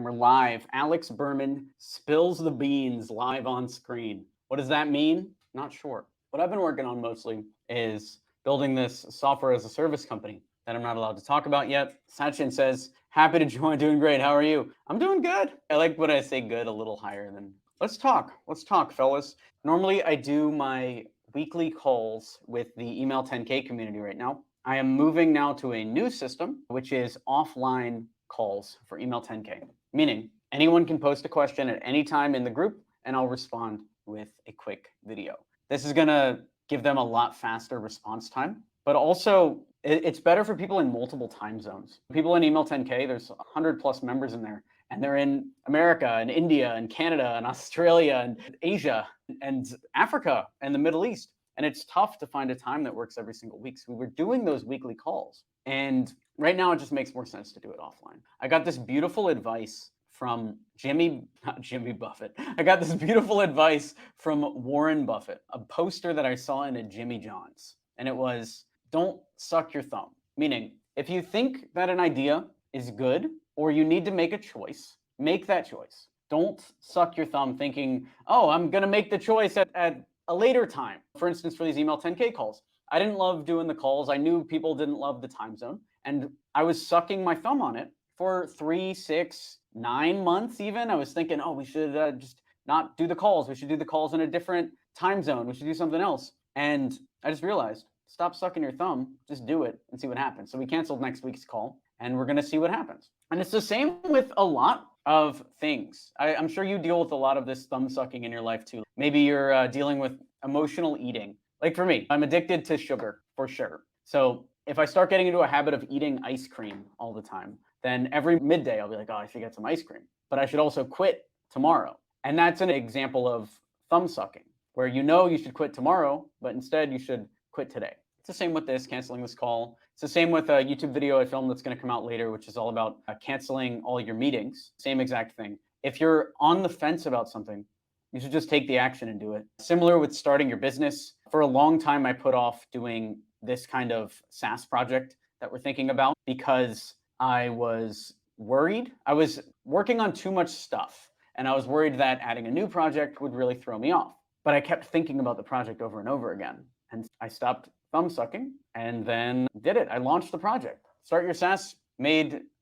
And we're live. Alex Berman spills the beans live on screen. What does that mean? Not sure. What I've been working on mostly is building this software as a service company that I'm not allowed to talk about yet. Sachin says, happy to join, doing great. How are you? I'm doing good. I like when I say good a little higher than, let's talk, fellas. Normally I do my weekly calls with the email 10K community right now. I am moving now to a new system, which is offline calls for email 10K, meaning anyone can post a question at any time in the group and I'll respond with a quick video. This is gonna give them a lot faster response time, but also it's better for people in multiple time zones. People in email 10K, there's 100 plus members in there, and they're in America and India and Canada and Australia and Asia and Africa and the Middle East. And it's tough to find a time that works every single week. So we were doing those weekly calls. And right now it just makes more sense to do it offline. I got this beautiful advice from not Jimmy Buffett. I got this beautiful advice from Warren Buffett, a poster that I saw in a Jimmy John's. And it was, don't suck your thumb. Meaning, if you think that an idea is good or you need to make a choice, make that choice. Don't suck your thumb thinking, oh, I'm going to make the choice at a later time. For instance, for these email 10K calls, I didn't love doing the calls. I knew people didn't love the time zone. And I was sucking my thumb on it for 3, 6, 9 months even. I was thinking, oh, we should just not do the calls. We should do the calls in a different time zone. We should do something else. And I just realized, stop sucking your thumb, just do it and see what happens. So we canceled next week's call and we're going to see what happens. And it's the same with a lot of things. I'm sure you deal with a lot of this thumb sucking in your life too. Maybe you're dealing with emotional eating. Like for me, I'm addicted to sugar for sure. So if I start getting into a habit of eating ice cream all the time, then every midday I'll be like, oh, I should get some ice cream. But I should also quit tomorrow. And that's an example of thumb sucking, where you know you should quit tomorrow, but instead you should quit today. It's the same with this, canceling this call. It's the same with a YouTube video I filmed that's going to come out later, which is all about canceling all your meetings. Same exact thing. If you're on the fence about something, you should just take the action and do it. Similar with starting your business. For a long time, I put off doing this kind of SaaS project that we're thinking about because I was worried. I was working on too much stuff, and I was worried that adding a new project would really throw me off. But I kept thinking about the project over and over again, and I stopped thumb sucking and then did it. I launched the project. Start Your SaaS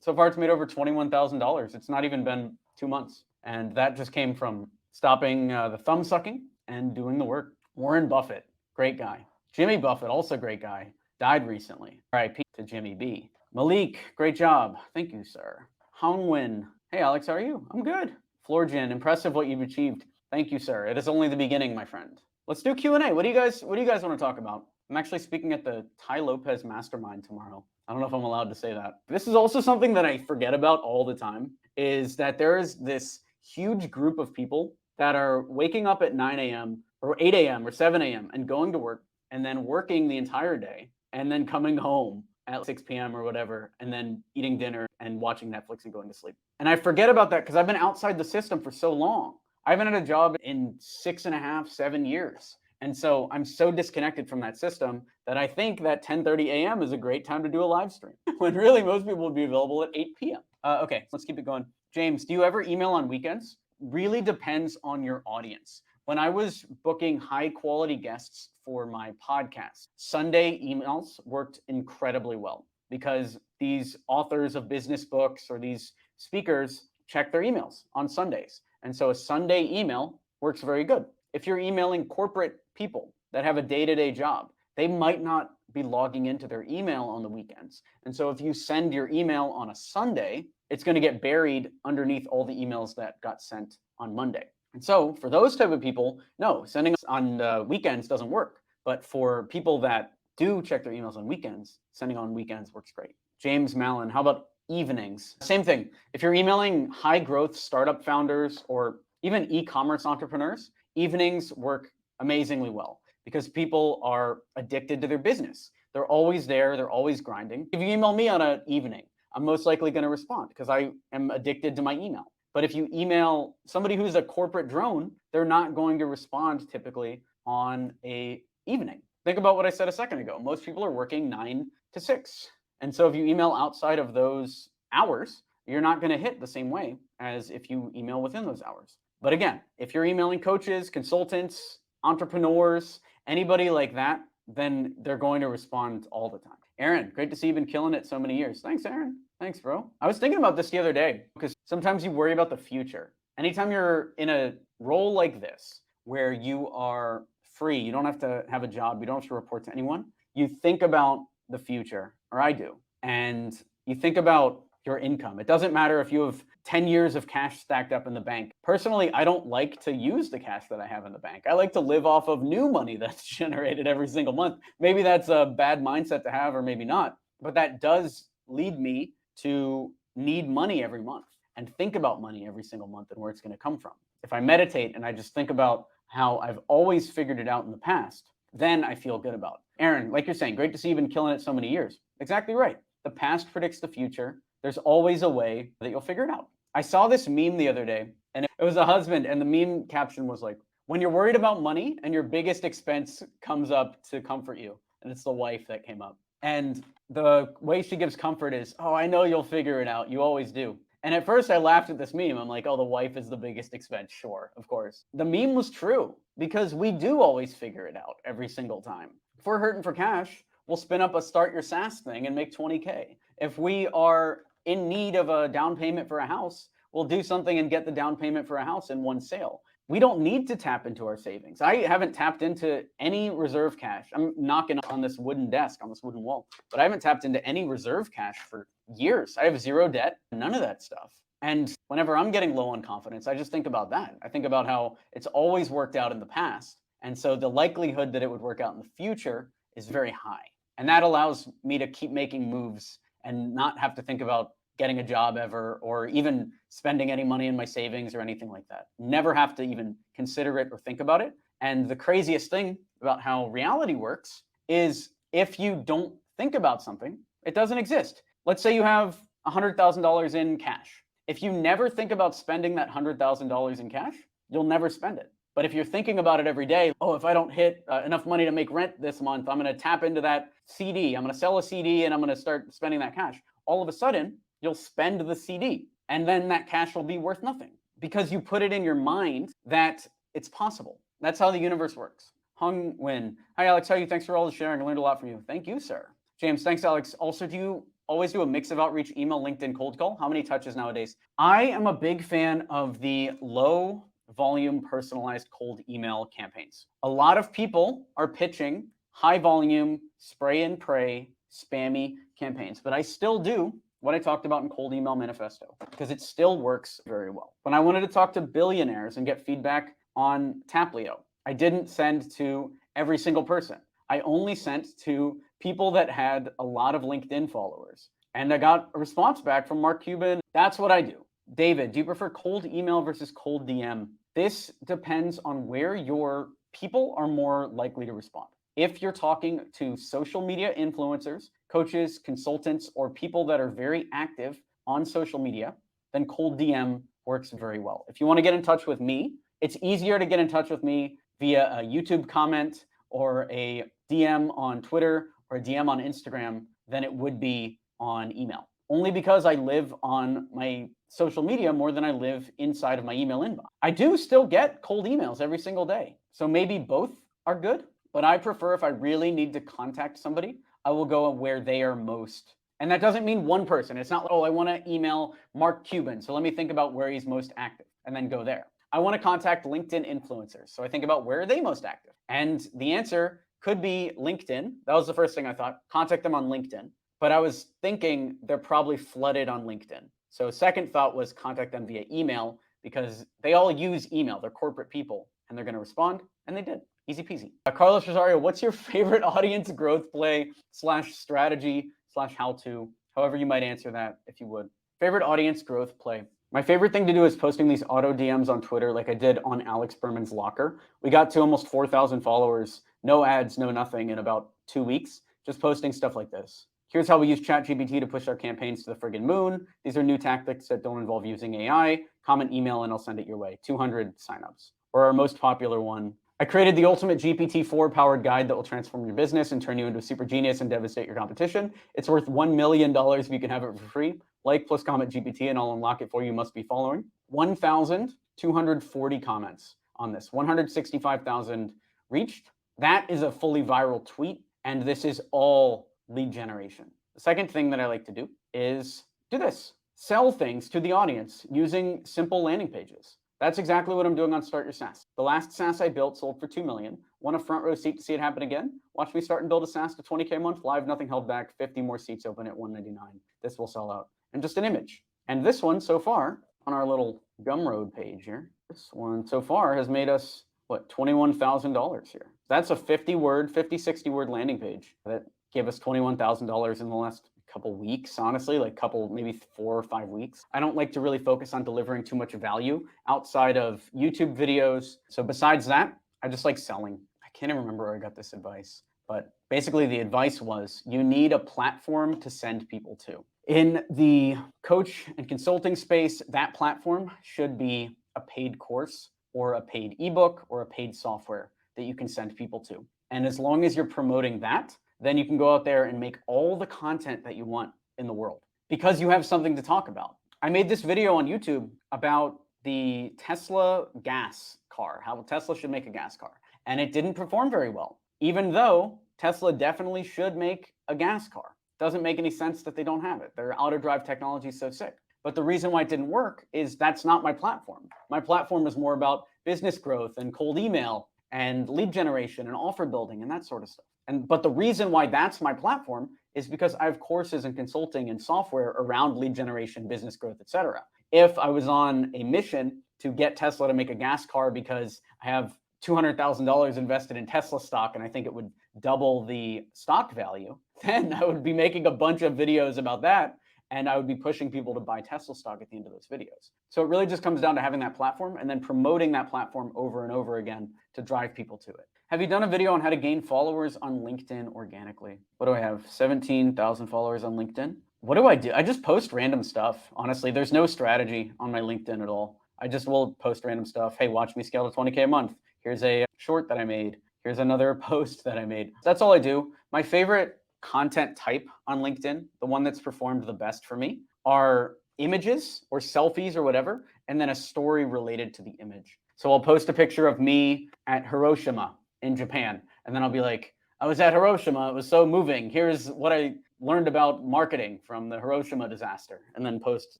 so far it's made over $21,000. It's not even been 2 months. And that just came from stopping the thumb sucking and doing the work. Warren Buffett, great guy. Jimmy Buffett, also great guy, died recently. RIP to Jimmy B. Malik, great job. Thank you, sir. Hong Win, hey Alex, how are you? I'm good. Florjan, impressive what you've achieved. Thank you, sir. It is only the beginning, my friend. Let's do Q&A. What do you guys want to talk about? I'm actually speaking at the Tai Lopez Mastermind tomorrow. I don't know if I'm allowed to say that. This is also something that I forget about all the time, is that there is this huge group of people that are waking up at 9 a.m. or 8 a.m. or 7 a.m. and going to work and then working the entire day and then coming home at 6 p.m. or whatever and then eating dinner and watching Netflix and going to sleep. And I forget about that because I've been outside the system for so long. I haven't had a job in 6.5, 7 years. And so I'm so disconnected from that system that I think that 10:30 a.m. is a great time to do a live stream when really most people would be available at 8 p.m. Okay, let's keep it going. James, do you ever email on weekends? Really depends on your audience. When I was booking high quality guests for my podcast, Sunday emails worked incredibly well because these authors of business books or these speakers check their emails on Sundays. And so a Sunday email works very good. If you're emailing corporate people that have a day-to-day job, they might not be logging into their email on the weekends. And so if you send your email on a Sunday, it's going to get buried underneath all the emails that got sent on Monday. And so for those type of people, no, sending on weekends doesn't work. But for people that do check their emails on weekends, sending on weekends works great. James Mallon, how about evenings? Same thing. If you're emailing high growth startup founders or even e-commerce entrepreneurs, evenings work amazingly well because people are addicted to their business. They're always there. They're always grinding. If you email me on an evening, I'm most likely going to respond because I am addicted to my email. But if you email somebody who's a corporate drone, they're not going to respond typically on a evening. Think about what I said a second ago. Most people are working 9 to 6. And so if you email outside of those hours, you're not going to hit the same way as if you email within those hours. But again, if you're emailing coaches, consultants, entrepreneurs, anybody like that, then they're going to respond all the time. Aaron, great to see you've been killing it so many years. Thanks, Aaron. Thanks, bro. I was thinking about this the other day because sometimes you worry about the future. Anytime you're in a role like this, where you are free, you don't have to have a job, you don't have to report to anyone, you think about the future, or I do, and you think about your income. It doesn't matter if you have 10 years of cash stacked up in the bank. Personally, I don't like to use the cash that I have in the bank. I like to live off of new money that's generated every single month. Maybe that's a bad mindset to have, or maybe not, but that does lead me to need money every month and think about money every single month and where it's going to come from. If I meditate and I just think about how I've always figured it out in the past, then I feel good about it. Aaron, like you're saying, great to see you've been killing it so many years. Exactly right. The past predicts the future. There's always a way that you'll figure it out. I saw this meme the other day, and it was a husband, and the meme caption was like, when you're worried about money and your biggest expense comes up to comfort you, and it's the wife that came up. And the way she gives comfort is, oh, I know you'll figure it out. You always do. And at first I laughed at this meme. I'm like, oh, the wife is the biggest expense. Sure, of course. The meme was true because we do always figure it out every single time. If we're hurting for cash, we'll spin up a start your SaaS thing and make 20K. If we are in need of a down payment for a house, we'll do something and get the down payment for a house in one sale. We don't need to tap into our savings. I haven't tapped into any reserve cash. I'm knocking on this wooden desk, on this wooden wall, but I haven't tapped into any reserve cash for years. I have zero debt, none of that stuff. And whenever I'm getting low on confidence, I just think about that. I think about how it's always worked out in the past. And so the likelihood that it would work out in the future is very high. And that allows me to keep making moves and not have to think about getting a job ever, or even spending any money in my savings or anything like that. Never have to even consider it or think about it. And the craziest thing about how reality works is if you don't think about something, it doesn't exist. Let's say you have $100,000 in cash. If you never think about spending that $100,000 in cash, you'll never spend it. But if you're thinking about it every day, oh, if I don't hit enough money to make rent this month, I'm going to tap into that CD. I'm going to sell a CD and I'm going to start spending that cash. All of a sudden, you'll spend the CD, and then that cash will be worth nothing because you put it in your mind that it's possible. That's how the universe works. Hung Win. Hi, Alex. How are you? Thanks for all the sharing. I learned a lot from you. Thank you, sir. James, thanks, Alex. Also, do you always do a mix of outreach, email, LinkedIn, cold call? How many touches nowadays? I am a big fan of the low volume personalized cold email campaigns. A lot of people are pitching high volume, spray and pray, spammy campaigns, but I still do what I talked about in Cold Email Manifesto, because it still works very well. When I wanted to talk to billionaires and get feedback on Taplio, I didn't send to every single person. I only sent to people that had a lot of LinkedIn followers. And I got a response back from Mark Cuban. That's what I do. David, do you prefer cold email versus cold DM? This depends on where your people are more likely to respond. If you're talking to social media influencers, coaches, consultants, or people that are very active on social media, then cold DM works very well. If you want to get in touch with me, it's easier to get in touch with me via a YouTube comment or a DM on Twitter or a DM on Instagram than it would be on email. Only because I live on my social media more than I live inside of my email inbox. I do still get cold emails every single day. So maybe both are good, but I prefer if I really need to contact somebody, I will go where they are most. And that doesn't mean one person. It's not like, oh, I want to email Mark Cuban, so let me think about where he's most active and then go there. I want to contact LinkedIn influencers, so I think about where are they most active. And the answer could be LinkedIn. That was the first thing I thought. Contact them on LinkedIn. But I was thinking they're probably flooded on LinkedIn. So second thought was contact them via email because they all use email. They're corporate people and they're going to respond. And they did. Easy peasy. Carlos Rosario, what's your favorite audience growth play / strategy / how-to? However you might answer that, if you would. Favorite audience growth play. My favorite thing to do is posting these auto DMs on Twitter like I did on Alex Berman's Locker. We got to almost 4,000 followers, no ads, no nothing in about 2 weeks, just posting stuff like this. Here's how we use ChatGPT to push our campaigns to the friggin' moon. These are new tactics that don't involve using AI. Comment, email, and I'll send it your way. 200 signups. Or our most popular one, I created the ultimate GPT-4 powered guide that will transform your business and turn you into a super genius and devastate your competition. It's worth $1 million if you can have it for free. Like plus comment GPT and I'll unlock it for you. Must be following 1,240 comments on this, 165,000 reached. That is a fully viral tweet, and this is all lead generation. The second thing that I like to do is do this. Sell things to the audience using simple landing pages. That's exactly what I'm doing on Start Your SaaS. The last SaaS I built sold for $2 million. Want a front row seat to see it happen again? Watch me start and build a SaaS to $20K a month, live, nothing held back, 50 more seats open at $199. This will sell out. And just an image. And this one so far on our little Gumroad page here, this one so far has made us, what, $21,000 here. That's a 50-word, 50, 60-word landing page that gave us $21,000 in the last couple weeks, honestly, like couple, maybe 4 or 5 weeks. I don't like to really focus on delivering too much value outside of YouTube videos. So besides that, I just like selling. I can't even remember where I got this advice, but basically the advice was you need a platform to send people to. In the coach and consulting space, that platform should be a paid course or a paid ebook or a paid software that you can send people to. And as long as you're promoting that, then you can go out there and make all the content that you want in the world because you have something to talk about. I made this video on YouTube about the Tesla gas car, how Tesla should make a gas car, and it didn't perform very well, even though Tesla definitely should make a gas car. Doesn't make any sense that they don't have it. Their auto drive technology is so sick. But the reason why it didn't work is that's not my platform. My platform is more about business growth and cold email and lead generation and offer building and that sort of stuff. But the reason why that's my platform is because I have courses in consulting and software around lead generation, business growth, etc. If I was on a mission to get Tesla to make a gas car because I have $200,000 invested in Tesla stock and I think it would double the stock value, then I would be making a bunch of videos about that and I would be pushing people to buy Tesla stock at the end of those videos. So it really just comes down to having that platform and then promoting that platform over and over again to drive people to it. Have you done a video on how to gain followers on LinkedIn organically? What do I have? 17,000 followers on LinkedIn. What do? I just post random stuff. Honestly, there's no strategy on my LinkedIn at all. I just will post random stuff. Hey, watch me scale to 20K a month. Here's a short that I made. Here's another post that I made. That's all I do. My favorite content type on LinkedIn, the one that's performed the best for me, are images or selfies or whatever, and then a story related to the image. So I'll post a picture of me at Hiroshima in Japan, and then I'll be like, I was at Hiroshima, it was so moving. Here's what I learned about marketing from the Hiroshima disaster, and then post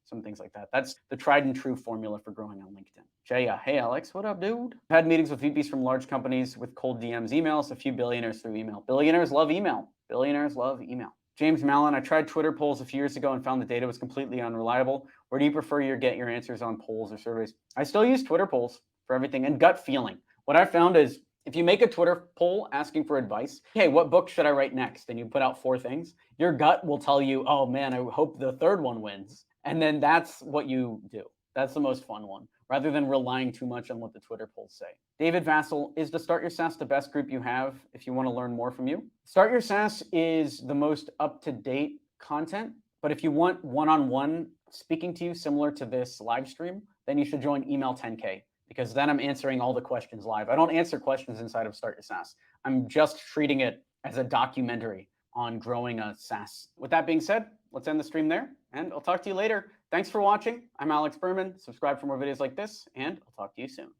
some things like that. That's the tried and true formula for growing on LinkedIn. Jaya, hey Alex, what up, dude? I've had meetings with VPs from large companies with cold DMs, emails, a few billionaires through email. Billionaires love email. Billionaires love email. James Mallon, I tried Twitter polls a few years ago and found the data was completely unreliable. Where do you prefer get your answers on polls or surveys? I still use Twitter polls for everything and gut feeling. What I found is if you make a Twitter poll asking for advice, hey, what book should I write next? And you put out 4 things, your gut will tell you, oh man, I hope the third one wins. And then that's what you do. That's the most fun one, rather than relying too much on what the Twitter polls say. David Vassell, is the Start Your SaaS the best group you have if you want to learn more from you? Start Your SaaS is the most up-to-date content, but if you want one-on-one speaking to you similar to this live stream, then you should join Email 10K, because then I'm answering all the questions live. I don't answer questions inside of Start Your SaaS. I'm just treating it as a documentary on growing a SaaS. With that being said, let's end the stream there, and I'll talk to you later. Thanks for watching. I'm Alex Berman. Subscribe for more videos like this, and I'll talk to you soon.